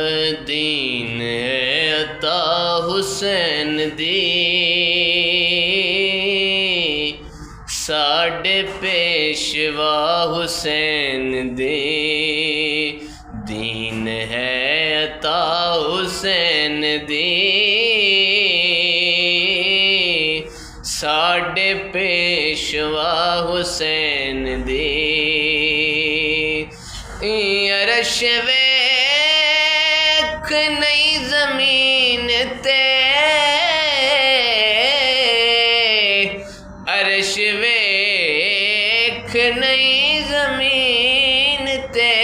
दीन है अता हुसैन दी, साडे पेशवा हुसैन दे। दीन है अता हुसैन दी, साडे पेशवा हुसैन दे। अरश वेख नई ज़मीन ते, अरश वेख नई ज़मीन ते।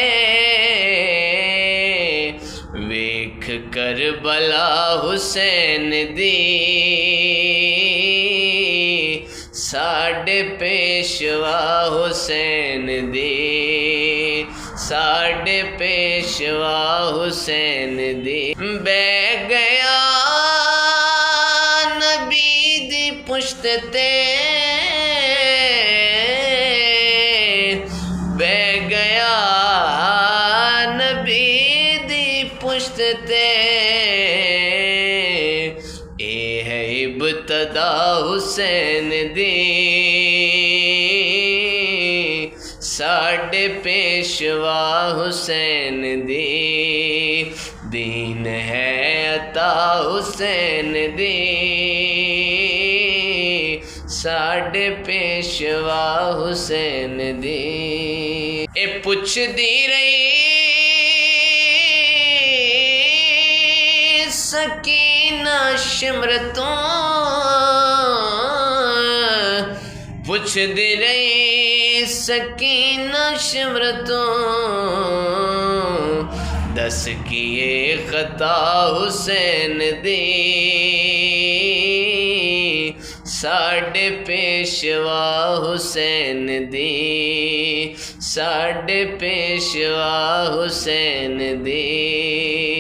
वेख करबला हुसैन दी, साडे पेशवा हुसैन दी। साडे पेशवा हुसैन दी। बह गया नबी दी पुश्त ते, बह गया नबी दी पुश्त ते। ए है इब्तदा हुसैन दी, साडे पेशवा हुसैन दी। दीन है अता हुसैन दी, साडे पेशवा हुसैन दी। ए पुछदी रही सकीना शिमरतों, पुछदी रही सकीना शिमरतों। दस किए खता हुसैन दी, साडे पेशवा हुसैन दी। साडे पेशवा हुसैन दी।